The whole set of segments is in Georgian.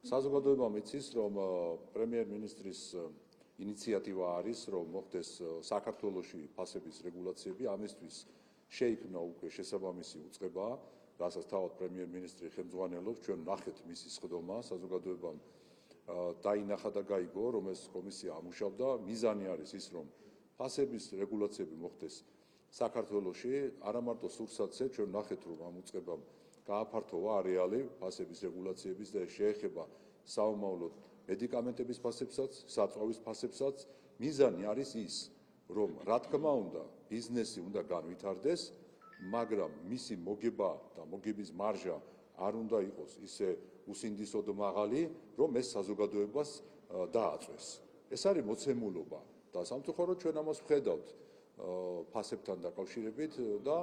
საზოგადოებამ იცის, რომ პრემიერ-მინისტრის ინიციატივა არის, რომ მოხდეს საქართველოში ფასების რეგულაციები, ამისთვის შეიქმნა უკვე შესაბამისი უწყება, რასაც თავად პრემიერ-მინისტრი ხელმძღვანელობს, ჩვენ ნახეთ მისი სხდომა, საზოგადოებამ დაინახა და გაიგო, რომ ეს კომისია ამუშავდა, მიზანი არის ის, რომ ფასების რეგულაციები მოხდეს საქართველოში, არა მარტო სურსათზე, ჩვენ ნახეთ, რომ ამ უწყებამ გააფართოვა არეალი ფასების რეგულაციების და შეეხება საომავლოდ მედიკამენტების ფასებსაც, საწვავის ფასებსაც, მიზანი არის ის, რომ რა თქმა უნდა, ბიზნესი უნდა განვითარდეს, მაგრამ მისი მოგება და მოგების მარჟა არ უნდა იყოს ისე უსინდისოდ მაღალი, რომ ეს საზოგადოებას დააწვეს. ეს არის მოცემულობა და სამწუხაროდ ჩვენ ამას ვხედავთ ფასებთან დაკავშირებით და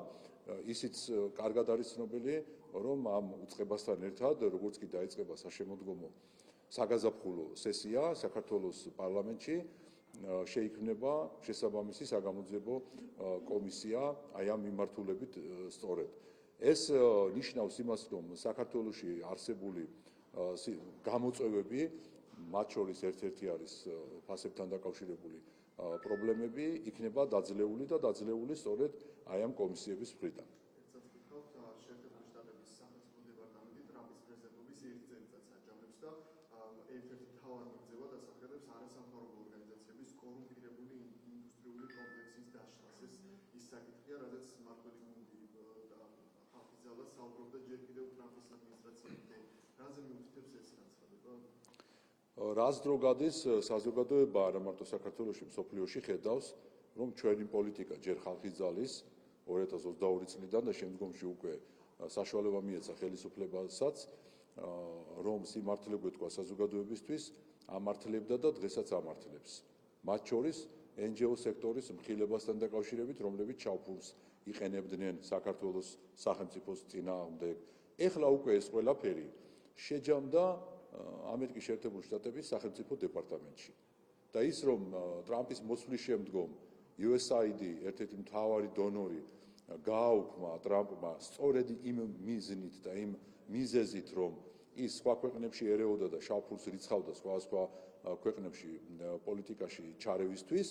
ისიც კარგად არის ცნობილი, რომ ამ უწყებასთან ერთად, როგორც კი დაიწყება საშემოდგომო საგაზაფხულო სესია საქართველოს პარლამენტში, შეიქმნება შესაბამისი საგამოძიებო კომისია აი ამ მიმართულებით სწორედ. ეს ნიშნავს იმას, რომ საქართველოში არსებული გამოწვევები, მათ შორის ერთ-ერთი არის ფასებთან დაკავშირებული პრობლემები, იქნება დაძლეული და დაძლეული სწორედ აი ამ კომისიების მხრიდან. ერთ-ერთი მთავარი მიღწევა დასახელებს არასამთავრობო ორგანიზაციების კორუმპირებული ინდუსტრიული კომპლექსის დაშლას. ის საკითხია, რადგან მართველი გუნდი და ხალხის ძალა საუბრობდა ჯერ კიდევ ტრამპის ადმინისტრაციამდე. რაზე მიუთითებს ეს განცხადება? რას დრო გადის საზოგადოება არა მარტო საქართველოში, მსოფლიოში ხედავს, რომ ჩვენი პოლიტიკა ჯერ ხალხის ძალის 2022 წლიდან და შემდგომში უკვე საშუალება მიეცა ხელისუფლებასაც, რომ სიმართლე გვეთქვა საზოგადოებისთვის, ამართლებდა და დღესაც ამართლებს. მათ შორის NGO სექტორის მხილებასთან დაკავშირებით, რომლებიც ჩავფურს იყენებდნენ საქართველოს სახელმწიფოს წინააღმდეგ. ეხლა უკვე ეს ყველაფერი შეჯამდა ამერიკის შეერთებული შტატების სახელმწიფო დეპარტამენტში. და ის, რომ ტრამპის მოსვლის შემდგომ USAID ერთ-ერთი მთავარი დონორი გააუქმა ტრამპმა სწორედ იმ მიზნით და იმ მიზეზით, რომ ის სხვა ქვეყნებში ერეოდა და შავფურს რიცხავდა სხვა ქვეყნებში პოლიტიკაში ჩარევისთვის,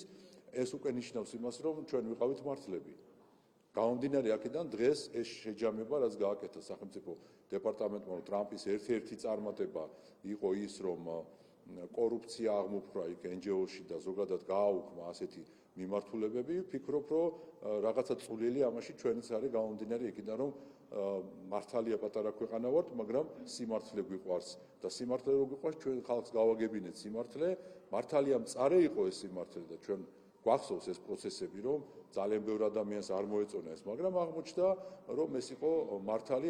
ეს უკვე ნიშნავს იმას, რომ ჩვენ ვიყავით მართლები. გამომდინარე აქედან დღეს ეს შეჯამება, რაც გააკეთა სახელმწიფო დეპარტამენტმა, ტრამპის ერთ-ერთი წარმატება იყო ის, რომ კორუფცია აღმოფხვრა იქ NGO-ში და ზოგადად გააუქმა ასეთი მიმართულებები, ვფიქრობ, რომ რაღაცა წვლილი ამაში ჩვენიც არის გამომდინარე იქიდან, რომ მართალია პატარა ქვეყანა ვართ, მაგრამ სიმართლე გვიყვარს და სიმართლე რო გვიყვარს, ჩვენ ხალხს გავაგებინეთ სიმართლე, მართალია მწარე იყო ეს სიმართლე და ჩვენ გვახსოვს ეს პროცესები, რომ ძალიან ბევრ ადამიანს არ მოეწონა ეს, მაგრამ აღმოჩნდა, რომ ეს იყო მართალი,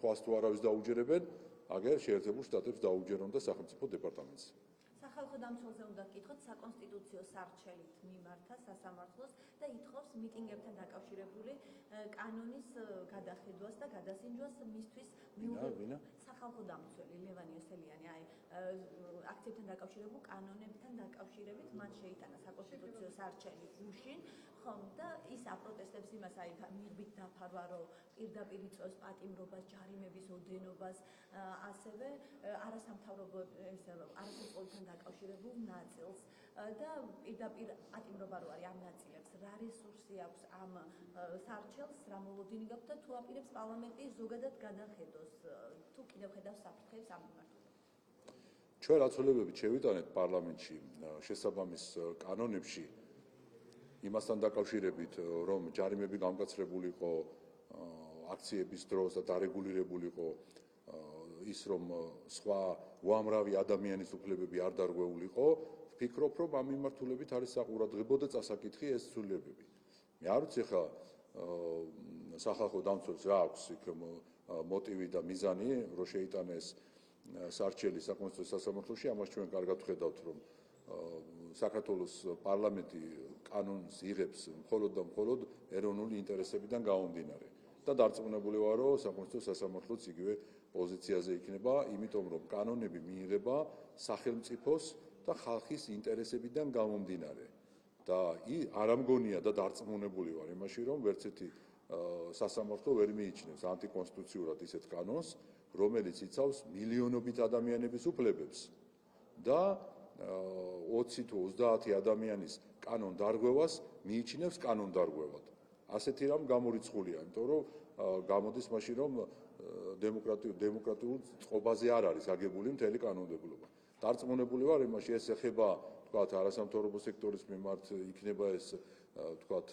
სხვას თუ არავის დაუჯერებენ, აგერ შეერთებულ შტატებს დაუჯერონ და სახელმწიფო დეპარტამენტს. სახალხო დამცველზე უნდა გკითხოთ საკონსტიტუციო სარჩელით მიმართა სასამართლოს და ითხოვს მიტინგებთან დაკავშირებული კანონის გადახედვას და გადასინჯვას მისთვის მიუღებელ სახალხო დამცველი ლევან იოსელიანი აი აქციებთან დაკავშირებულ კანონებთან დაკავშირებით მან შეიტანა საკონსტიტუციო სარჩელი გუშინ ხომ და ის აპროტესტებს იმას აი მიღბით დაფარვა რომ პირდაპირ იწვევს პატიმრობას ჯარიმების ოდენობას ასევე არასამთავრობო არასამთავრობოებთან დაკავშირებულ ნაწილს და პირდაპირ პატიმრობა რო არის ამ ნაწილებს რა რესურსი აქვს ამ სარჩელს რა მოლოდინი გაქვს და თუ აპირებს პარლამენტი ზოგადად გადახედოს თუ კიდევ ხედავს საფრთხეს ამ მიმართულებით. ჩვენ რაცოლებებით შევიტანეთ პარლამენტში შესაბამის კანონებში იმასთან დაკავშირებით, რომ ჯარიმები გამკაცრებული იყო აქციების დროს და დარეგულირებული იყო ის, რომ სხვა უამრავი ადამიანის უფლებები არ დარღვეულიყო, ვფიქრობ, რომ ამ მიმართულებით არის საყურადღებო და წასაკითხი ეს ცვლილებები. მე არ ვიცი ხა სახალხო დამცველს რა აქვს იქ მოტივი და მიზანი, რომ შეიტანეს სარჩელი საკონსტიტუციო სასამართლოში, ამას ჩვენ კარგად ვხედავთ, რომ საქართველოს პარლამენტი კანონს იღებს მხოლოდ და მხოლოდ ეროვნული ინტერესებიდან გამომდინარე. და დარწმუნებული ვარ, რომ საკონსტიტუციო სასამართლოც იგივე პოზიციაზე იქნება, იმიტომ რომ კანონები მიიღება სახელმწიფოს და ხალხის ინტერესებიდან გამომდინარე. და არ ამგონია და დარწმუნებული ვარ იმაში, რომ ვერც ერთი სასამართლო ვერ მიიჩნევს ანტიკონსტიტუციურად ისეთ კანონს, რომელიც იცავს მილიონობით ადამიანების უფლებებს და 20 თუ 30 ადამიანის კანონდარღვევას მიიჩნევს კანონდარღვევად. ასეთი რამ გამორიცხულია, იმიტომ რომ გამოდის მაშინ რომ დემოკრატიულ წყობაზე არ არის აგებული მთელი კანონმდებლობა. დარწმუნებული ვარ იმაში, ეს ეხება თქვათ არასამთავრობო სექტორის მიმართ იქნება ეს თქვათ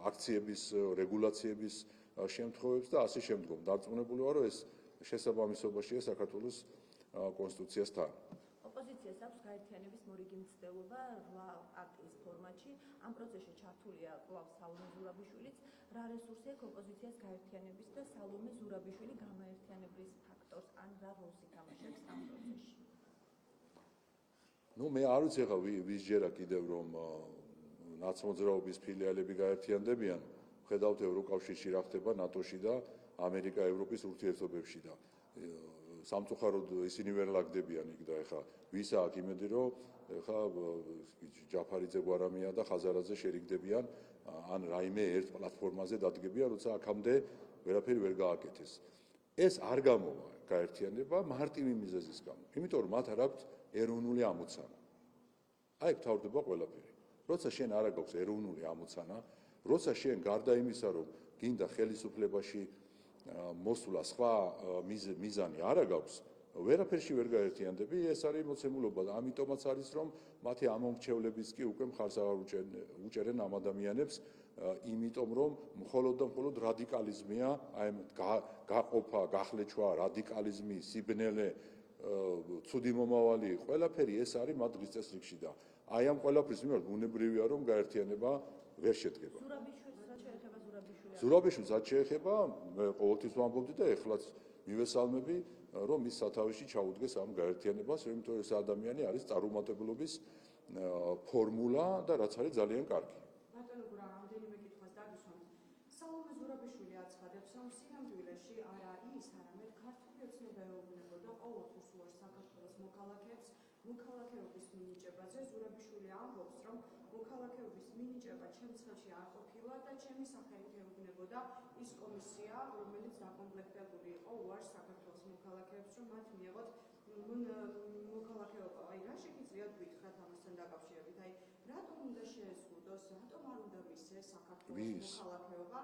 აქციების რეგულაციების შემთხვევებს და ასე შემდგომ. დარწმუნებული ვარ, რომ ეს შესაბამისობაშია საქართველოს კონსტიტუციასთან. ოპოზიციას აქვს გაერთიანების მორიგი მცდელობა 8 პარტიის ფორმატში. ამ პროცესში ჩართულია კვლავ სალომე ზურაბიშვილიც. რა რესურსი აქვს ოპოზიციას გაერთიანების და სალომე ზურაბიშვილი გამაერთიანებლის ფაქტორს ან რა როლს ითამაშებს ამ პროცესში? მე არ ვიცი ახლა ვის ჯერა კიდევ რომ ნაცმოძრაობის ფილიალები გაერთიანდებიან. ხედავთ ევროკავშირში რა ხდება ნატოში და ამერიკა-ევროპის ურთიერთობებში და სამწუხაროდ ისინი ვერ ლაგდებიან იქ და ახლა ვისა აქ იმედი რომ ახლა ჯაფარიძე გვარამია და ხაზარაძე შერიგდებიან ან რაიმე ერთ პლატფორმაზე დადგებიან, როცა აქამდე ვერაფერი ვერ გააკეთეს. ეს არ გამოვა გაერთიანება მარტივი მიზეზის გამო. იმიტომ რომ მათ არ აქვთ ეროვნული ამოცანა. აი გთავრდება ყველაფერი. როცა შენ არ აქვს ეროვნული ამოცანა, როცა შენ გარდა იმისა რომ გინდა ხელისუფლებაში მოსვლა სხვა მიზანი არ აქვს, ვერაფერში ვერ გაერთიანდები, ეს არის მოცემულობა და ამიტომაც არის რომ მათი ამომრჩევლებიც კი უკვე მხარს აღარ უჭერენ ამ ადამიანებს, იმიტომ რომ მხოლოდ და მხოლოდ რადიკალიზმია, აი გაყოფა, გახლეჩვა, რადიკალიზმი, სიბნელე, ცუდი მომავალი, ყველაფერი ეს არის მათ დღის წესრიგში და აი ამ ყველაფრის მიმართ ბუნებრივია რომ გაერთიანება ვერ შედგება. ზურაბიშვილს რაც შეეხება, მე ყოველთვის ვამბობდი და ეხლაც მივესალმები, რომ ის სათავეში ჩაუდგეს ამ გაერთიანებას, იმიტომ რომ ეს ადამიანი არის წარუმატებლობის ფორმულა და რაც არის ძალიან კარგი. ბატონო გურა, რამდენიმე კითხვას დაგისვამთ. სალომე ზურაბიშვილი აცხადებს, რომ სინამდვილეში არა ის, არამედ ქართული ოცნება ეუბნებოდა ყოველთვის უარს საქართველოს მოქალაქეობის მინიჭებაზე. ზურაბიშვილი ამბობს, რომ მოქალაქეობის მინიჭება ჩემს ხელში არ ყოფილა და ჩემი სახელით ეუბნებოდა ის კომისია, რომელიც დაკომპლექტებული იყო უარს საქართველოს მოქალაქეებს, რომ მათ მიეღოთ მოქალაქეობა. აი რა შეგიძლიათ გითხრათ ამასთან დაკავშირებით? აი რატომ უნდა შეეზღუდოს, რატომ არ უნდა მისცეს საქართველოს მოქალაქეობა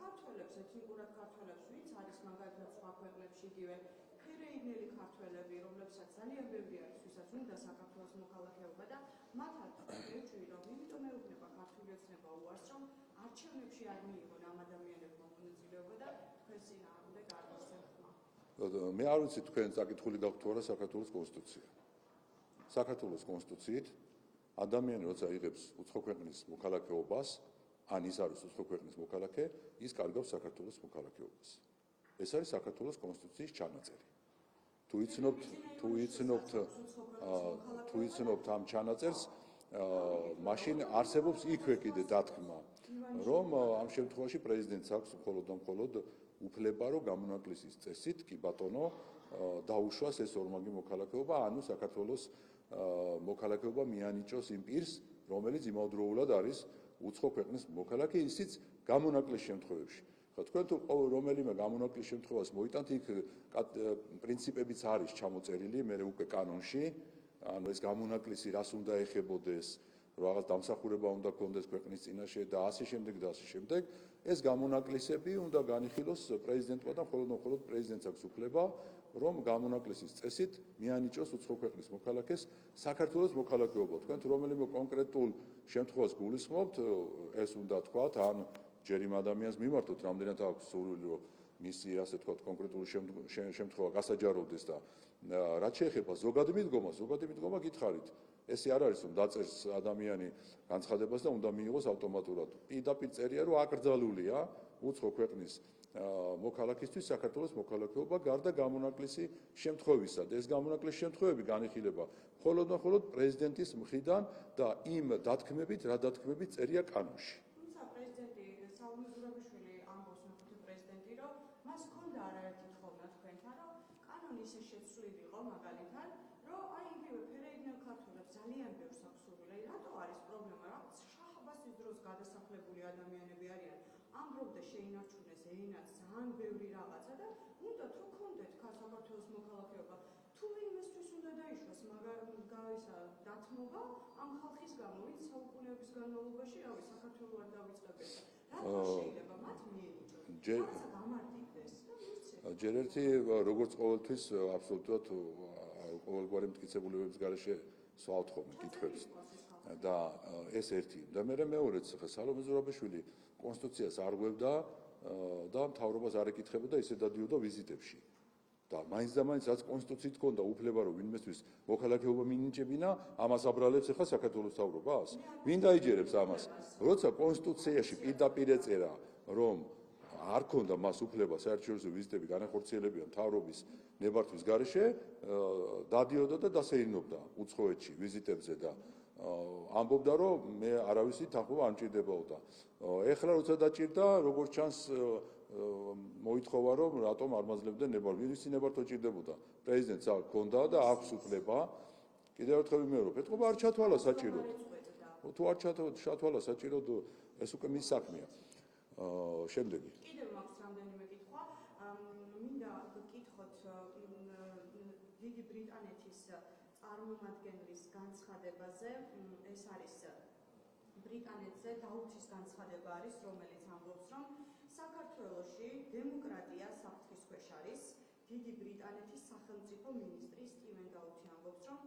ქართველებს, ეთნიკურად ქართველებს, ვინც არის მაგალითად სხვა ქვეყნებში იგივე ფერეიდნელი ქართველები, რომლებსაც ძალიან ბევრი არის, ვისაც უნდა საქართველოს მოქალაქეობა და მათ არ ეჭვი რომ იმიტომ ეუბნება ქართული ოცნება უარს, რომ არჩევნებში არ მიიღონ ამ ადამიანებმა მონაწილეობა და თქვენ წინააღმდეგ არ ისახმა. მე არ ვიცი თქვენ საკითხული გაქვთ თუ არა საქართველოს კონსტიტუცია. საქართველოს კონსტიტუციით ადამიანი როცა იღებს უცხო ქვეყნის მოქალაქეობას, ან ის არის უცხო ქვეყნის მოქალაქე, ის კარგავს საქართველოს მოქალაქეობას. ეს არის საქართველოს კონსტიტუციის ჩანაწერი. თუ იცნობთ ამ ჩანაწერს, მაშინ არსებობს იქვე კიდე დათქმა, რომ ამ შემთხვევაში პრეზიდენტს აქვს მხოლოდ და მხოლოდ უფლება, რომ გამონაკლისის წესით კი ბატონო დაუშვას ეს ორმაგი მოქალაქეობა, ანუ საქართველოს მოქალაქეობა მიანიჭოს იმ პირს, რომელიც იმავდროულად არის უცხო ქვეყნის მოქალაქე, ისიც გამონაკლის შემთხვევებში. თქვენ თუ რომელიმე გამონაკლის შემთხვევას მოიტანთ, იქ პრინციპებიც არის ჩამოწერილი, მე უკვე კანონში, ანუ ეს გამონაკლისი რას უნდა ეხებოდეს, რაღაც დამსახურება უნდა ქონდეს ქვეყნის წინაშე და ასე შემდეგ და ასე შემდეგ. ეს გამონაკლისები უნდა განიხილოს პრეზიდენტმა და მხოლოდ პრეზიდენტს აქვს უფლება, რომ გამონაკლისის წესით მიანიჭოს უცხო ქვეყნის მოქალაქეს საქართველოს მოქალაქეობა. თქვენ თუ რომელიმე კონკრეტულ შემთხვევას გულისხმობთ, ეს უნდა თქვათ, ან ჯერ იმ ადამიანს მიმართოთ, რამდენად აქვს სურვილი, რომ მისი ასე თქვათ კონკრეტული შემთხვევა გასაჯაროვდეს და რაც შეეხება ზოგად მიდგომა გითხარით. ესე არ არის რომ დაწერს ადამიანი განცხადებას და უნდა მიიღოს ავტომატურად. პირდაპირ წერია რომ აკრძალულია უცხო ქვეყნის მოქალაქისთვის საქართველოს მოქალაქეობა გარდა გამონაკლისი შემთხვევისა და ეს გამონაკლისი შემთხვევები განიხილება მხოლოდ და მხოლოდ პრეზიდენტის მხრიდან და იმ დათქმებით, რა დათქმებით წერია კანონში. თუმცა პრეზიდენტი სალომე ზურაბიშვილი ამბობს მეხუთე პრეზიდენტი, რომ მას ჰქონდა არაერთი თხოვნა თქვენთან, რომ კანონი ისე შეცვლილი იყო მაგალითად, რომ აი იგივე ფერეიდნელ ქართველებს ძალიან ბევრს აქვს სურვილი. რატო არის პრობლემა, რომ შაჰ-აბასის დროს გადასახლებული ადამიანები არიან, ამ დრომდე შეინარჩუნეს ენაც ძალიან ბევრი რაღაცა და უნდა თუ გართმობა ამ ხალხის გამო, ვინც საუკუნეების განმავლობაში, რავი, საქართველოს არ დავიწყებენ. რატო შეიძლება მათ მიენიჭონ? რაღაცა გამარტივდეს და მისცეს. ჯერ ერთი როგორც ყოველთვის აბსოლუტურად ყოველგვარი მტკიცებულებების გარეშე სვავთ ხოლმე კითხვებს და ეს ერთი და მეორეც ხა სალომე ზურაბიშვილი კონსტიტუციას არ გვევდა და მთავრობას არ ეკითხებოდა ისე დადიოდა ვიზიტებში და მაინც და მაინც რაც კონსტიტუციით ჰქონდა უფლება რომ ვინმესთვის მოქალაქეობა მინიჭებინა ამას აბრალებს ახლა საქართველოს მთავრობას ვინ დაიჯერებს ამას როცა კონსტიტუციაში პირდაპირ ეწერა რომ არ ქონდა მას უფლება საერთაშორისო ვიზიტები განახორციელებია მთავრობის ნებართვის გარეშე დადიოდა და დასეირნობდა უცხოეთში ვიზიტებზე და ამბობდა რომ მე არავისი თანხმობა არ მჭირდებოდა. ეხლა როცა დაჭირდა როგორც ჩანს მოითხოვა რომ რატომ არ მაძლევდნენ ნებართ ვიზიტს ნებართვა ჭირდებოდა. პრეზიდენტს ჰქონდა და აქვს უფლება კიდევ ერთხელ ვიმეორებ ეთქობა არ ჩათვალა საჭიროდ. თუ არ ჩათვალა საჭიროდ ეს უკვე მის საქმეა. შემდეგი. კიდევ მაქვს რამდენიმე კითხვა. მინდა გკითხოთ დიდი ბრიტანეთის წარმომადგენლის განცხადებაზე. ეს არის ბრიტანეთზე დაუცის განცხადება არის, რომელიც ამბობს, რომ საქართველოში დემოკრატია საფრთხის ქვეშ არის. დიდი ბრიტანეთის სახელმწიფო მინისტრი სტივენ დაუთი ამბობს, რომ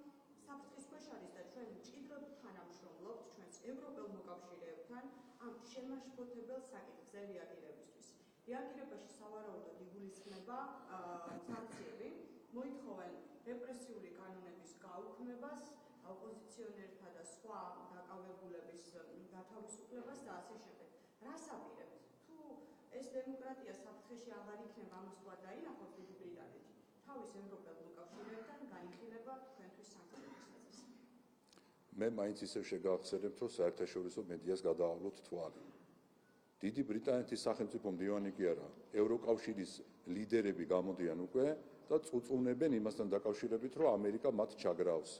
საფრთხის ქვეშ არის და ჩვენ მჭიდროდ თანამშრომლობთ ჩვენს ევროპელ მოკავშირეებთან ამ შემაშფოთებელ საკითხზე რეაგირებისთვის. რეაგირებაში სავარაუდოდ იგულისხმება სანქციები, მოითხოვენ რეპრესიული კანონების გაუქმებას, ოპოზიციონერთა და სხვა დაკავებულების გათავისუფლებას და ასე შემდეგ. რას აპირებთ? თუ ეს დემოკრატია საფრთხეში აღარ იქნება, ამას თქვა დაინახოთ დიდი ბრიტანეთი. თავის ევროპელ მოკავშირეებთან გაიხილება თქვენთვის სანქციების ხაზს. მე მაინც ისევ შეგახსენებთ, რომ საერთაშორისო მედიას გადაავლოთ თვალი. დიდი ბრიტანეთის სახელმწიფო მდივანი კი არა, ევროკავშირის ლიდერები გამოდიან უკვე და წუწუნებენ იმასთან დაკავშირებით, რომ ამერიკა მათ ჩაგრავს.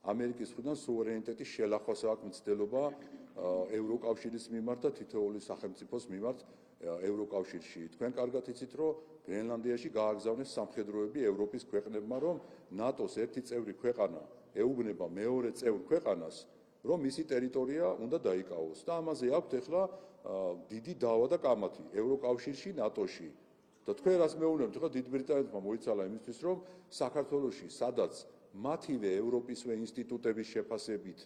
ამერიკის მხრიდან სუვერენიტეტის შელახვას აქვს მცდელობა ევროკავშირის მიმართ და თითოეული სახელმწიფოს მიმართ ევროკავშირში. თქვენ კარგად იცით, რომ გრენლანდიაში გააგზავნეს სამხედროები ევროპის ქვეყნებმა, რომ ნატოს ერთი წევრი ქვეყანა ეუბნება მეორე წევრ ქვეყანას, რომ მისი ტერიტორია უნდა დაიკავოს და ამაზე აქვთ ახლა დიდი დავა და კამათი ევროკავშირში, ნატოში. და თქვენ რას მეუბნებთ, ხო დიდ ბრიტანეთმა მოიცალა იმისთვის, რომ საქართველოში, სადაც მათივე ევროპისვე ინსტიტუტების შეფასებით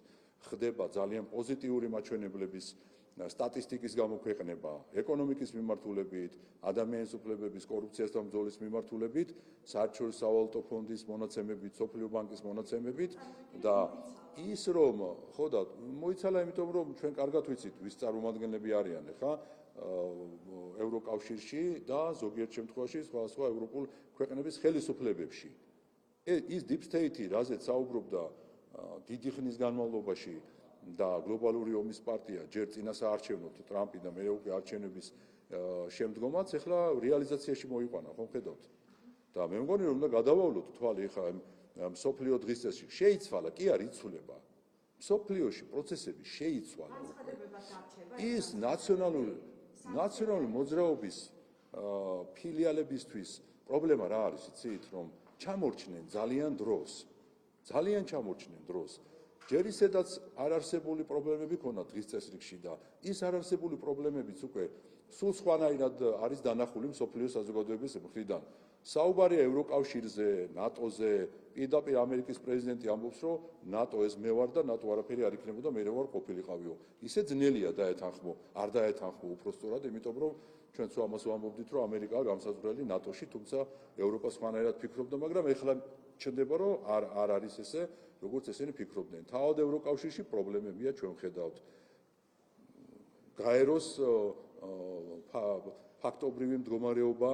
ხდება ძალიან პოზიტიური მაჩვენებლების სტატისტიკის გამოქვეყნება, ეკონომიკის მიმართულებით, ადამიანის უფლებების, კორუფციასთან ბრძოლის მიმართულებით, საერთაშორისო სავალუტო ფონდის მონაცემებით, სოფლიო ბანკის მონაცემებით და ის რომ ხო და მოიცალა იმიტომ რომ ჩვენ კარგად ვიცით ვის წარმომადგენლები არიან ხა ევროკავშირში და ზოგიერთ შემთხვევაში სხვა ევროპულ ქვეყნების ხელისუფლებებში. ის deep state-ი, რაზეც საუბრობდა დიდი ხნის განმავლობაში და გლობალური ომის პარტია ჯერ წინასაარჩევნოდ ტრამპი და მეორე უკვე არჩევნების შემდგომაც ახლა რეალიზაციაში მოიყვანა, ხო ხედავთ? და მე მგონი რომ უნდა გადავავლოთ თვალი ხა მსოფლიო დღის წესში შეიცვალა, კი არ იცვლება. მსოფლიოში პროცესები შეიცვალა. ის ნაციონალური მოძრაობის ფილიალებისთვის პრობლემა რა არის, იცით, რომ ჩამორჩნენ ძალიან ჩამორჩნენ დროს. ჯერ ისედაც არარსებული პრობლემები ქონდა დღის წესრიგში და ის არარსებული პრობლემებიც უკვე სულ სხვანაირად არის დანახული მსოფლიო საზოგადოების მხრიდან. საუბარია ევროკავშირზე, ნატოზე, პირდაპირ ამერიკის პრეზიდენტი ამბობს, რომ ნატო ეს მე ვარ და ნატო არაფერი არ იქნებოდა, მე ვარ ყოფილიყავიო. ისე ძნელია დაეთანხმო, არ დაეთანხმო უпростоრად, იმიტომ რომ ჩვენ სულ ამას ვამბობდით, რომ ამერიკაა გამსაზღვრელი ნატოში, თუმცა ევროპა სხვანაირად ფიქრობდა, მაგრამ ეხლა ჩნდება, რომ არ არის ესე, როგორც ესენი ფიქრობდნენ. თავად ევროკავშირში პრობლემებია ჩვენ ხედავთ. გაეროს ფაქტობრივი მდგომარეობა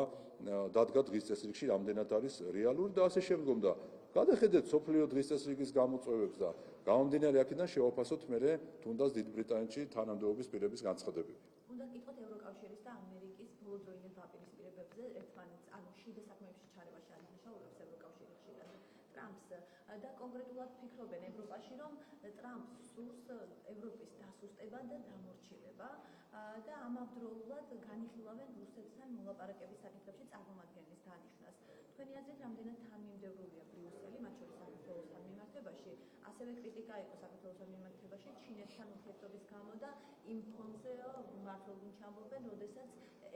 დადგა დღის წესრიგში რამდენად არის რეალური და ასე შემდგომ და გადახედეთ სოფლიო დღის წესრიგის გამოწვევებს და გამომდინარე აქედან შევაფასოთ მე თუნდაც დიდ ბრიტანეთში თანამდებობის პირების განცხადებები. უნდა გკითხოთ ევროკავშირის და ამერიკის ბოლოდროინდელ დაპირისპირებებზე ერთმანეთს, ანუ შიდა საქმეებში ჩარევაში ანაშაულებს ევროკავშირი ხშირად ტრამპს და კონკრეტულად ფიქრობენ ევროპაში, რომ ტრამპს სურს ევროპის დასუსტება და დამორჩილება და ამავდროულად განიხილავენ რუსეთთან მოლაპარაკების საკითხებში წარმომადგენლის დანიშვნას. თქვენი აზრით, რამდენად თანმიმდევრულია ბრიუსელი, მათ შორის საქართველოსთან მიმართებაში ასევე კრიტიკა იყო საქართველოს მიმართებაში ჩინეთთან ურთიერთობის გამო და იმ ფონზე მართლა გუნჩი ამბობენ, როდესაც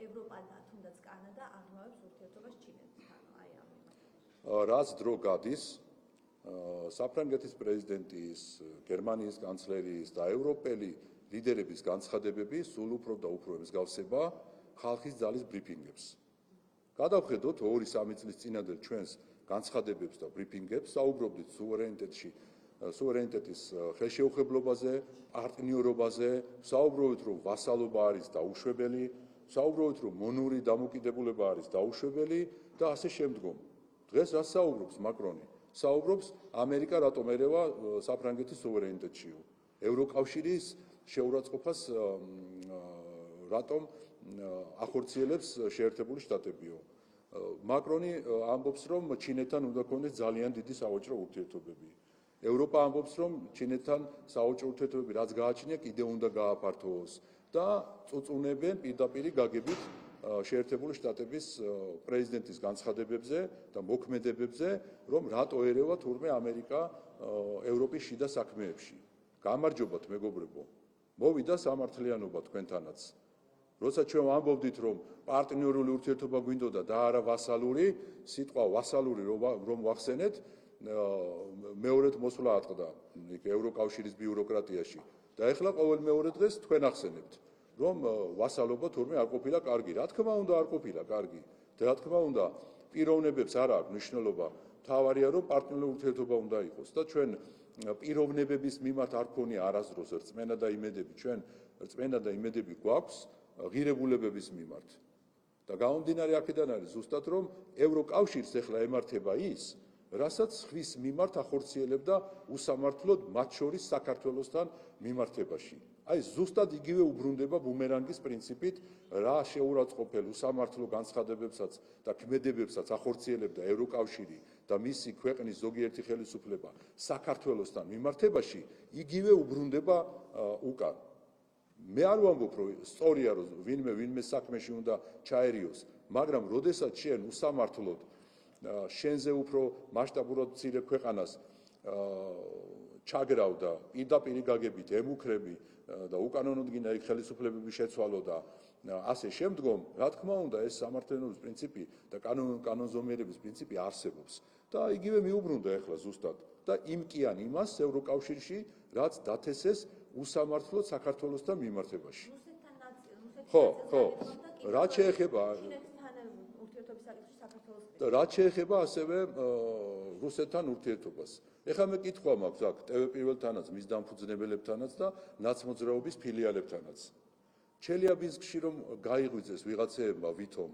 ევროპა და თუნდაც კანადა აღმავებს ურთიერთობას ჩინეთთან. აი ამ რაც დრო გადის საფრანგეთის პრეზიდენტის, გერმანიის კანცლერის და ევროპელი ლიდერების განცხადებები სულ უფრო და უფრო მსგავსება ხალხის ძალის ბრიფინგებს. გადავხედოთ 2-3 წლის წინანდელ ჩვენს განცხადებებს და ბრიფინგებს, საუბრობდით სუვერენიტეტის ხელშეუხებლობაზე, პარტნიორობაზე, საუბრობთ რომ ვასალობა არის დაუშვებელი, საუბრობთ რომ მონური დამოკიდებულება არის დაუშვებელი და ასე შემდგომ. დღეს რა საუბრობს მაკრონი? საუბრობს ამერიკა რატომ ერევა საფრანგეთის სუვერენიტეტშიო. ევროკავშირის შეურაცხყოფას რატომ ახორციელებს შეერთებული შტატებიო. მაკრონი ამბობს რომ ჩინეთთან უნდა ქონდეს ძალიან დიდი სავაჭრო ურთიერთობები. ევროპა ამბობს რომ ჩინეთთან სავაჭრო ურთიერთობები რაც გააჩნია კიდევ უნდა გააფართოოს და წუწუნებენ პირდაპირ გაგებით შეერთებული შტატების პრეზიდენტის განცხადებებზე და მოქმედებებზე, რომ რატო ერევა თურმე ამერიკა ევროპის შიდა საქმეებში. გამარჯობათ მეგობრებო. მოვიდა სამართლიანობა თქვენთანაც. როცა ჩვენ ვამბობდით რომ პარტნიორული ურთიერთობა გვინდოდა და არა ვასალური, სიტყვა ვასალური რომ ვახსენეთ, მეორედ მოსვლა ატყდა იქ ევროკავშირის ბიუროკრატიაში და ეხლა ყოველ მეორე დღეს თქვენ ახსენებთ, რომ ვასალობა თურმე არ ყოფილა კარგი. რა თქმა უნდა არ ყოფილა კარგი. და რა თქმა უნდა პიროვნებებს არ აქვს მნიშვნელობა. თავარია რომ პარტნიორული ურთიერთობა უნდა იყოს და ჩვენ პიროვნებების მიმართ არ ქონია არასდროს რწმენა და იმედები. ჩვენ რწმენა და იმედები გვაქვს ღირებულებების მიმართ. და გამომდინარე აქედან არის ზუსტად რომ ევროკავშირს ეხლა ემართება ის, რასაც ხვის მიმართ ახორციელებდა უსამართლოდ მათ შორის საქართველოსთან მიმართებაში. აი ზუსტად იგივე უბრუნდება ბუმერანგის პრინციპით, რა შეურაცხყოფელ უსამართლო განცხადებებსაც და ქმედებებსაც ახორციელებდა ევროკავშირი და მისი ქვეყნის ზოგიერთი ხელისუფლება საქართველოსთან მიმართებაში, იგივე უბრუნდება უკან. მე არ ვამბობ რომ სწორია რომ ვინმე საქმეში უნდა ჩაერიოს, მაგრამ როდესაც შენ უსამართლოდ შენზე უფრო მასშტაბურად მცირე ქვეყანას ჩაგრავ და პირდაპირ გაგებით ემუქრები და უკანონოდ იქ ხელისუფლებების შეცვალო და ასე შემდგომ, რა თქმა უნდა ეს სამართლიანობის პრინციპი და კანონზომიერების პრინციპი არსებობს და იგივე მიუბრუნდა ეხლა ზუსტად და იმკიან იმას ევროკავშირში, რაც დათესეს უსამართლოდ საქართველოსთან მიმართებაში. ხო, რაც შეეხება რაც შეეხება ასევე რუსეთთან ურთიერთობას. ეხლა მე კითხვა მაქვს აქ ტევ პირველთანაც, მის დამფუძნებელებთანაც და ნაცმოძრაობის ფილიალებთანაც. ჩელიაბინსკში რომ გაიღვიძეს ვიღაცეებმა ვითომ,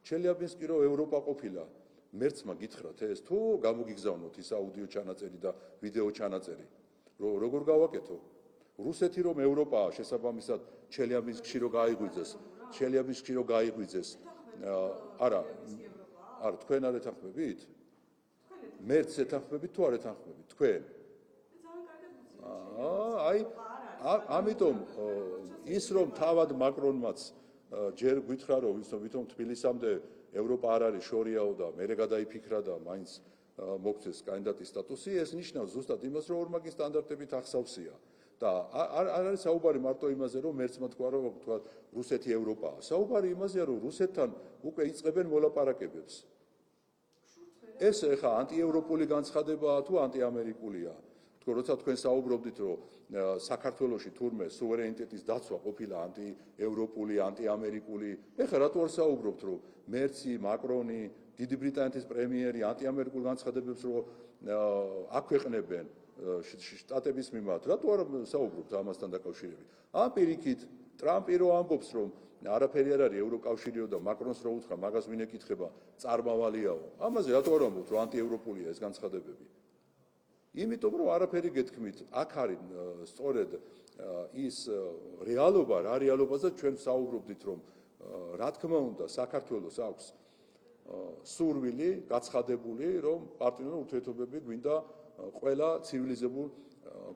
ჩელიაბინსკი რომ ევროპა ყოფილა, მერცმა გითხრათ ეს თუ გამოგიგზავნოთ ის აუდიო ჩანაწერი და ვიდეო ჩანაწერი. როგორ გავაკეთო? რუსეთი რომ ევროპაა შესაბამისად ჩელიაბინსკში რომ გაიღვიძეს, არა თქვენ არ ეთანხმებით? მერც ეთანხმებით თუ არ ეთანხმებით თქვენ? აი ამიტომ ის რომ თავად მაკრონმაც ჯერ გითხრა რომ ვითომ თბილისამდე ევროპა არ არის შორიაო და მერე გადაიფიქრა და მაინც მოგცეს კანდიდატის სტატუსი, ეს ნიშნავს ზუსტად იმას რომ ორმაგი სტანდარტებით ახსავსია. და არ არის საუბარი მარტო იმაზე რომ მერცმა თქვა რომ თქვა რუსეთი ევროპაა. საუბარი იმაზეა რომ რუსეთთან უკვე იწყებენ მოლაპარაკებებს. ეს ეხა ანტიევროპული განცხადებაა თუ ანტიამერიკულია. თქო როცა თქვენ საუბრობდით რომ საქართველოში თურმე სუვერენიტეტის დაცვა ყოფილა ანტიევროპული, ანტიამერიკული, ეხა რატო არ საუბრობთ რომ მერცი, მაკრონი, დიდი ბრიტანეთის პრემიერი ანტიამერიკულ განცხადებებს რომ აქვეყნებენ შტატების მიმართ, რატო არ საუბრობთ ამასთან დაკავშირებით? ამ პირიქით ტრამპი რო ამბობს რომ არაფერი არ არის ევროკავშირიო და მაკრონს რო უთხრა მაგას ვინ ეკითხება წარმავალიაო. ამაზე რატო არ ამბობთ რომ ანტიევროპულია ეს განცხადებები? იმიტომ რომ არაფერი გეთქმით, აქ არის სწორედ ის რეალობა, რა რეალობაზე ჩვენ საუბრობდით რომ რა თქმა უნდა საქართველოს აქვს სურვილი გაცხადებული რომ პარტნიორული ურთიერთობები გვინდა ყველა ცივილიზებულ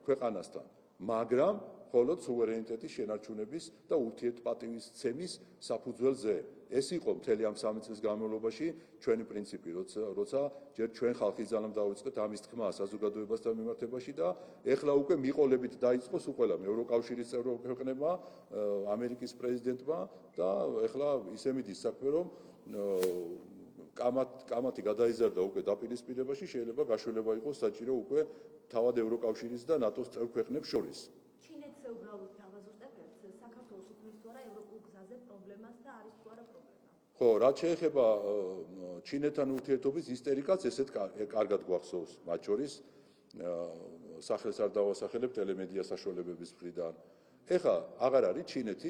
ქვეყანასთან, მაგრამ მხოლოდ სუვერენიტეტის შენარჩუნების და ურთიერთპატივისცემის საფუძველზე. ეს იყო მთელი ამ 3 წლის განმავლობაში ჩვენი პრინციპი, როცა ჯერ ჩვენ ხალხის ძალამ დავიწყეთ ამის თქმა საზოგადოებასთან მიმართებაში და ეხლა უკვე მიყოლებით დაიწყო სულ ყველამ ევროკავშირის წევრ ქვეყნებმა, ამერიკის პრეზიდენტმა და ეხლა ისე მიდის საქმე, რომ კამათი გადაიზარდა უკვე დაპირისპირებაში, შეიძლება გაშველება იყოს საჭირო უკვე თავად ევროკავშირის და ნატოს წევრ ქვეყნებს შორის. ჩინეთს უბრალოდ დავაზუსტებთ, საქართველოს უქმნის თუ არა ევროპულ გზაზე პრობლემას და არის თუ არა პრობლემა. ხო, რაც შეეხება ჩინეთთან ურთიერთობის ისტერიკაც, ესეთ კარგად გვახსოვს, მათ შორის სახელს არ დავასახელებ ტელემედია საშუალებების მხრიდან. ეხლა აღარ არის ჩინეთი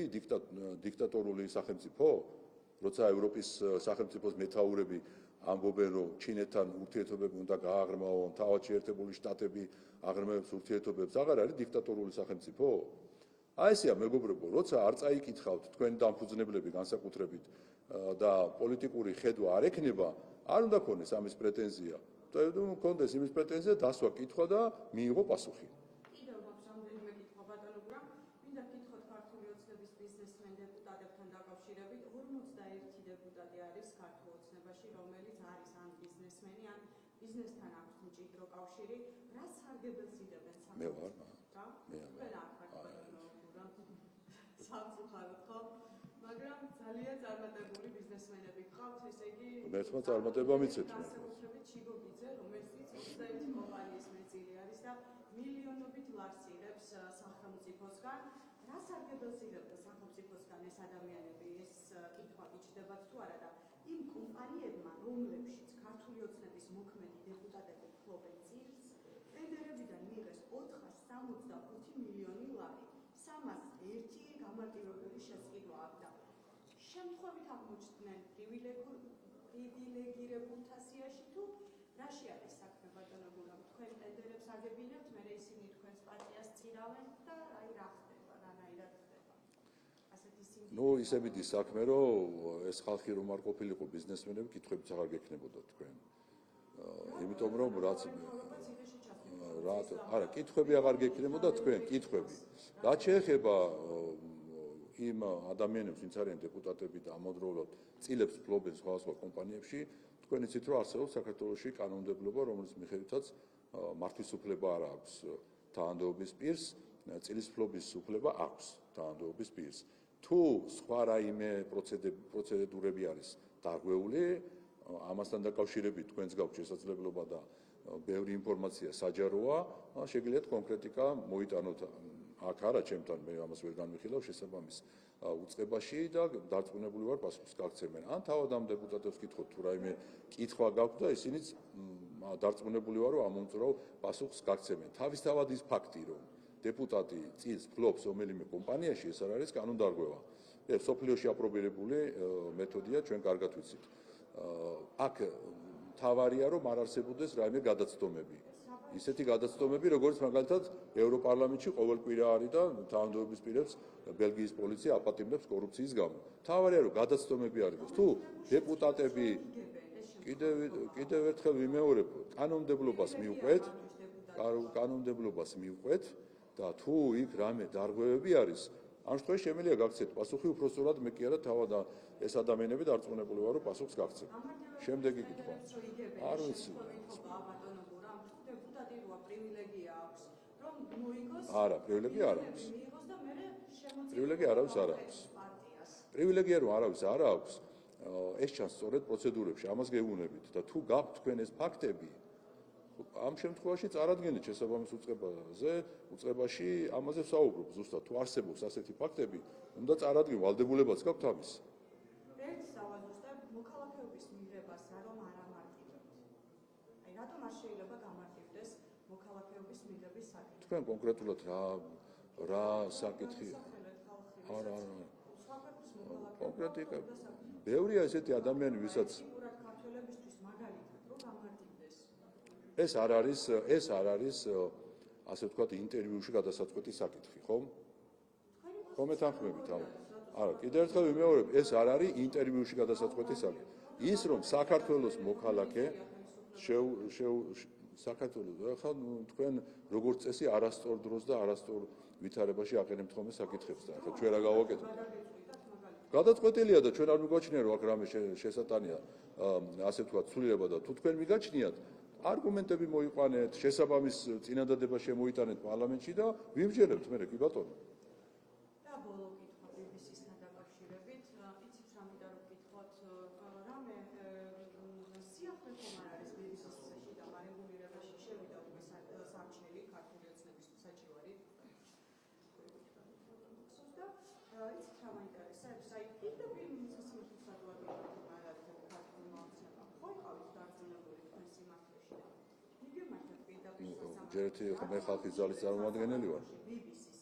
დიქტატორული სახელმწიფო, როცა ევროპის სახელმწიფოს მეთაურები ამბობენ, რომ ჩინეთთან ურთიერთობები უნდა გააღრმავონ, თავად შეერთებული შტატები აღრმავებს ურთიერთობებს, აღარ არის დიქტატორული სახელმწიფო? აი ესეა მეგობრებო, როცა არ წაიკითხავთ თქვენი დამფუძნებლები განსაკუთრებით და პოლიტიკური ხედვა არ ექნება, არ უნდა ქონდეს ამის პრეტენზია. ქონდეს იმის პრეტენზია, დასვა კითხვა და მიიღო პასუხი. კიდევ მაქვს რამდენიმე კითხვა ბატონო გრამ, მინდა გითხოთ ქართული ოცნების ბიზნესმენ დეპუტატებთან დაკავშირებით. 51 დეპუტატი არის ქართულ ოცნებაში, რომელიც არის ან ბიზნესმენი, ან ბიზნესთან აქვს მჭიდრო კავშირი. რა სარგებელს იღებენ მე ვარ. სამწუხაროდ ხო? მაგრამ ძალიან წარმატებული ბიზნესმენები გყავთ, ესე იგი მე თქმა წარმატება მიცეთ. განსაკუთრებით ჩიგობიძე, რომელიც 21 კომპანიის მეწილი არის და მილიონობით ლარს იღებს სახელმწიფოსგან. რა სარგებელს იღებდა სახელმწიფოსგან ეს ადამიანები? ეს კითხვა გიჩნდებათ თუ არა და იმ კომპანიებმა, რომლებშიც ქართული ოცნების მოქმედი დეპუტატები ფლობენ წილს, ტენდერებიდან მიიღეს 465 მილიონი ლარი. 301 გამარტივებული შესყიდვა აქვს და შემთხვევით აღმოჩნდნენ პრივილეგირებულთა სიაში თუ რაში არის საქმე ბატონო გურამ? თქვენ ტენდერებს აგებინებთ, მერე ისინი თქვენს პარტიას წირავენ და აი რა ხდება, რანაირად ხდება? ასეთი სიმბოლო. ნუ ისე მიდის საქმე, რომ ეს ხალხი რომ არ ყოფილიყო ბიზნესმენები, კითხვებიც აღარ გექნებოდა თქვენ. იმიტომ რომ არა, კითხვები აღარ გექნებოდა თქვენ, კითხვები. რაც შეეხება იმ ადამიანებს, ვინც არიან დეპუტატები და ამავდროულად წილებს ფლობენ სხვადასხვა კომპანიებში, თქვენ იცით, რომ არსებობს საქართველოში კანონმდებლობა, რომლის მიხედვითაც მართვის უფლება არ აქვს თანამდებობის პირს, წილის ფლობის უფლება აქვს თანამდებობის პირს. თუ სხვა რაიმე პროცედურები არის დაღვეული, ამასთან დაკავშირებით თქვენს გაქვთ შესაძლებლობა და ბევრი ინფორმაცია საჯაროა, შეგიძლიათ კონკრეტიკა მოიტანოთ აქ არა ჩემთან, მე ამას ვერ განვიხილავ შესაბამის უწყებაში და დარწმუნებული ვარ პასუხს გაგცემენ. ან თავად ამ დეპუტატებს კითხოთ თუ რაიმე კითხვა გაქვთ და ისინიც დარწმუნებული ვარ, რომ ამ მომწურავ პასუხს გაგცემენ. თავისთავად ის ფაქტი, რომ დეპუტატი წილს ფლობს რომელიმე კომპანიაში, ეს არ არის კანონდარღვევა. სოფლიოში აპრობირებული მეთოდია, ჩვენ კარგად ვიცით. აქ თავარია, რომ არ არსებობდეს რაიმე გადაცდომები. ისეთი გადაცდომები, როგორც მაგალითად ევროპარლამენტში ყოველ კვირა არის და თანამდებობის პირებს ბელგიის პოლიცია აპატიმრებს კორუფციის გამო. თავარია, რომ გადაცდომები არის. თუ დეპუტატები კიდევ ერთხელ ვიმეორებ, კანონმდებლობას მივყვეთ და თუ იქ რამე დარღვევები არის, ამ შემთხვევაში შემიძლია გაგცეთ პასუხი, უпростоრად მე კი არა თავად ეს ადამიანები დარწმუნებული ვარ, რომ პასუხს გაგცემ. შემდეგი კითხვა. არ ვიცი. არა, პრივილეგია არ აქვს. პრივილეგია არავის არ აქვს. პრივილეგია რომ არავის არ აქვს, ეს ჩანს სწორედ პროცედურებში, ამას გეუბნებით და თუ გაქვთ თქვენ ეს ფაქტები, ამ შემთხვევაში წარადგენთ შესაბამის უწყებაში ამაზე ვსაუბრობ ზუსტად თუ არსებობს ასეთი ფაქტები, უნდა წარადგენ ვალდებულებაც გაქვთ ამის. ერთ სავაზუსტებ მოქალაქეობის მიღებას რომ არ ამარტივებთ. აი რატომ არ შეიძლება გამარტივდეს მოქალაქეობის მიღების საკითხი? თქვენ კონკრეტულად რა საკითხი? არა. კონკრეტიკა. ბევრია ესეთი ადამიანი, ვისაც ეს არ არის ასე ვთქვათ ინტერვიუში გადასაწყვეტი საკითხი, ხომ? ხომ ეთანხმებით ამ? არა, კიდევ ერთხელ ვიმეორებ, ეს არ არის ინტერვიუში გადასაწყვეტი საკითხი. ის რომ საქართველოს მოქალაქე საქართველოს ახლა თქვენ როგორც წესი არასწორ დროს და არასწორ ვითარებაში აყენებთ ხოლმე საკითხებს და ახლა ჩვენ რა გავაკეთებთ? გადაწყვეტილია და ჩვენ არ მიგვაჩნია რომ აქ რამე შესატანია ასე ვთქვათ ცვლილება და თუ თქვენ მიგაჩნიათ არგუმენტები მოიყვანეთ შესაბამის წინადადება შემოიტანეთ პარლამენტში და ვიმსჯერებთ მე კი ბატონო და ბოლო კითხვა BBC-სთან დაკავშირებით იცით რა მინდა რომ გკითხოთ რამე სიახლე ხომ არ არის BBC-ს შიდა მარეგულირებაში შევიდა უკვე სამჩელი ქართული ოცნების საჭიროა და იცით რა მაინტერესებს აი პირდაპირ მიწისმოქმედი სადავარდო ქართულმა ოცნებამ ხო იყავით დარწმუნებული თქვენ სიმართლეში და მიგემართათ პირდაპირ სასამართლო ჯერეთი მე ხალხის ძალის წარმომადგენელი ვარ BBC-ს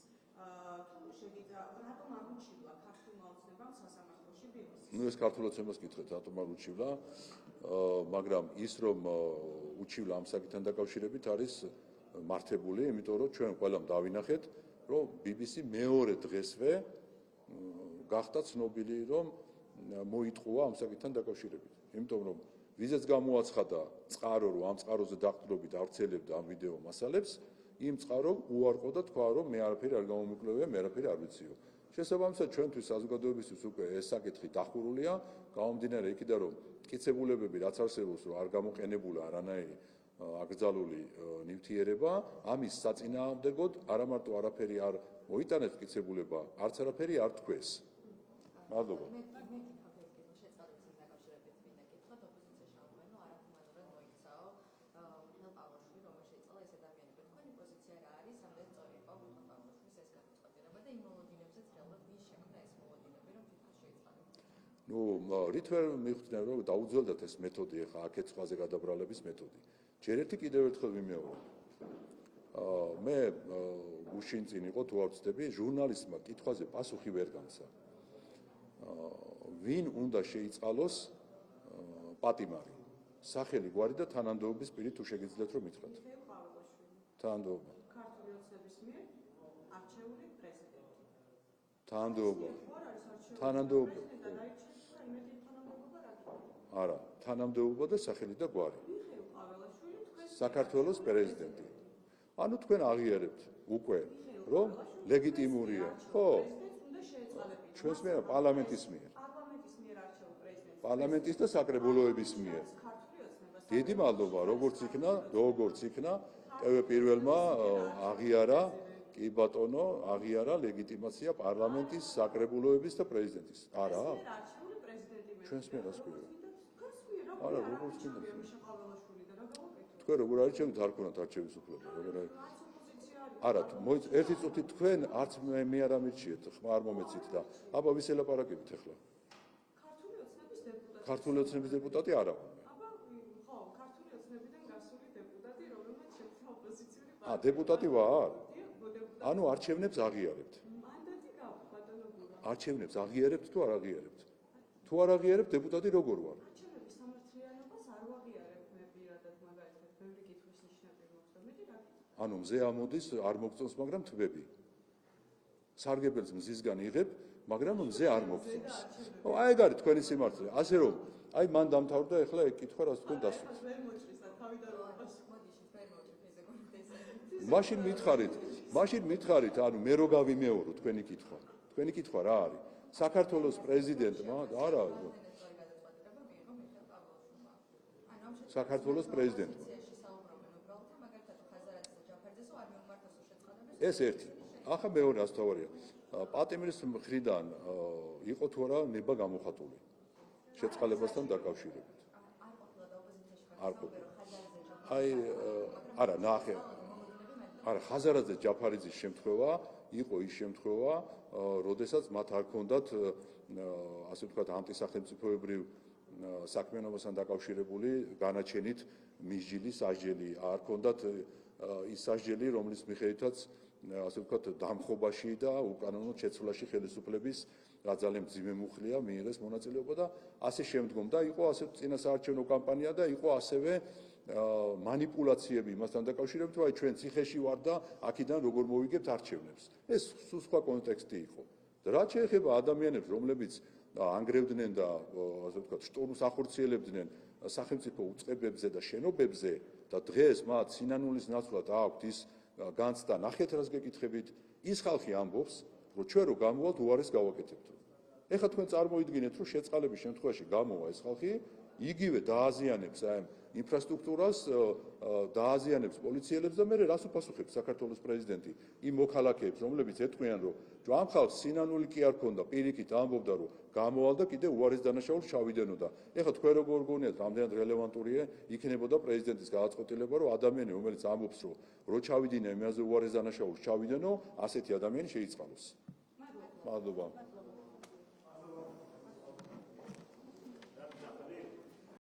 თუ შეგიძლია რატომ არ უჩივლა ქართულმა ოცნებამ სასამართლოში BBC-ს ნუ ეს ქართულ ოცნებას გითხრეთ რატომ არ უჩივლა მაგრამ ის რომ უჩივლა ამ საკითხთან დაკავშირებით არის მართებული იმიტომ რომ ჩვენ ყველამ დავინახეთ რომ BBC მეორე დღესვე გახდა ცნობილი რომ მოიტყუა ამ საკითხთან დაკავშირებით იმიტომ რომ ვიზაც გამოაცხადა წყარო რომ ამ წყაროზე დაყრდნობით ავრცელებდა ამ ვიდეო მასალებს იმ წყარომ უარყო და თქვა რომ მე არაფერი არ გამომიკლევია მე არაფერი არ ვიციო შესაბამისად ჩვენთვის საზოგადოებისთვის უკვე ეს საკითხი დახურულია გამომდინარე იქიდან რომ მტკიცებულებები რაც არსებობს რომ არ გამოყენებულა არანაირი აკრძალული ნივთიერება ამის საწინააღმდეგოდ არა მარტო არაფერი არ მოიტანეს მტკიცებულება არც არაფერი არ თქვეს მადლობა ნუ რით ვერ მივხვდნენ რომ დაუძველდათ ეს მეთოდი ახლა აქეთ სხვაზე გადაბრალების მეთოდი ჯერ ერთი კიდევ ერთხელ ვიმეორებ მე გუშინ წინ იყო თუ არ ვცდები ჟურნალისტმა კითხვაზე პასუხი ვერ გამცა ვინ უნდა შეიწყალოს პატიმარი სახელი გვარი და თანამდებობის პირი თუ შეგიძლიათ რომ მითხრათ თანამდებობა ქართული ოცნების მიერ არჩეული პრეზიდენტი თანამდებობა თანამდებობა არა თანამდებობა და სახელი და გვარი საქართველოს პრეზიდენტი ანუ თქვენ აღიარებთ უკვე რომ ლეგიტიმურია ხო ჩვენს მიერ პარლამენტის მიერ პარლამენტის და საკრებულოების მიერ დიდი მადლობა როგორც იქნა ტვ პირველმა აღიარა კი ბატონო აღიარა ლეგიტიმაცია პარლამენტის საკრებულოების და პრეზიდენტის არა ჩვენს მიერ ასკვირა არა როგორც იქნა თქვენ როგორ არჩევთ არ ქონათ არჩევის უფლება როგორ არა ერთი წუთი თქვენ არც მე არ ამირჩიეთ ხმა არ მომეცით და აბა ვის ელაპარაკებით ახლა ქართული ოცნების დეპუტატი არა ხო ქართული ოცნებიდან გასული დეპუტატი რომელმაც შეცვალა ოპოზიციური დეპუტატი ვარ ანუ არჩევნებს აღიარებთ მანდატი გაქვთ ბატონო გურა არჩევნებს აღიარებთ თუ არ აღიარებთ თუ არ აღიარებთ დეპუტატი როგორ ვარ არჩევნების სამართლიანობას არ ვაღიარებ მე პირადად მაგალითად ბევრი კითხვის ნიშნები მაქვს და მეტი რა ანუ მზე ამოდის არ მოგწონს მაგრამ თვები სარგებელს მზისგან იღებ მაგრამ მზე არ მოგწონს აი ეგ არის თქვენი სიმართლე ასე რომ აი მან დამთავრდა ეხლა ეგ კითხვა რაც თქვენ დასვით მაშინ მითხარით ანუ მე რო გავიმეორო თქვენი კითხვა რა არის საქართველოს პრეზიდენტმა არა საქართველოს პრეზიდენტმა ეს ერთი ახლა მეორე ასთავარია პატიმრის მხრიდან იყო თუ არა ნება გამოხატული შეწყალებასთან დაკავშირებით არ ყოფილა აი არა ნახე არა ხაზარაძე ჯაფარიძის შემთხვევა იყო ის შემთხვევა როდესაც მათ არ ქონდათ ასე ვთქვათ ანტისახელმწიფოებრივ საქმიანობასთან დაკავშირებული განაჩენით მისჯილი სასჯელი არ ქონდათ ის სასჯელი რომლის მიხედვითაც ასე ვთქვათ დამხობაში და უკანონო შეცვლაში ხელისუფლების რა ძალიან მძიმე მუხლია მიიღეს მონაწილეობა და ასე შემდგომ და იყო ასე წინასაარჩევნო კამპანია და იყო ასევე манипуляციები მასთან დაკავშირებით, რომ აი ჩვენ ციხეში ვარ და აქედან როგორ მოვიგებთ არჩევნებს. ეს სულ სხვა კონტექსტი იყო. და რაც შეეხება ადამიანებს, რომლებიც ანგრევდნენ და ასე ვთქვათ, შტორმს ახორციელებდნენ სახელმწიფო უწყებებზე და შენობებზე და დღეს მათ სინანულის ნაცვლად აქვთ ის განცდა, ნახეთ რას გეკითხებით, ის ხალხი ამბობს, რომ ჩვენ რო გამოვალთ უარეს გავაკეთებთ. ეხლა თქვენ წარმოიდგინეთ, რომ შეწყალების შემთხვევაში გამოვა ეს ხალხი, იგივე დააზიანებს აი ინფრასტრუქტურას, დააზიანებს პოლიციელებს და მე რას უპასუხებს საქართველოს პრეზიდენტი იმ მოქალაქეებს, რომლებიც ეტყვიან, რომ ამ ხალხს სინანული კი არ ქონდა, პირიქით ამბობდა, რომ გამოვალ და კიდე უარეს დანაშაულს ჩავიდენო და ეხლა თქვენ როგორ გონიათ, რამდენად რელევანტურია იქნებოდა პრეზიდენტის გადაწყვეტილება, რომ ადამიანი, რომელიც ამბობს, რომ ჩავიდინე იმაზე უარეს დანაშაულს ჩავიდენო, ასეთი ადამიანი შეიწყალოს. მადლობა.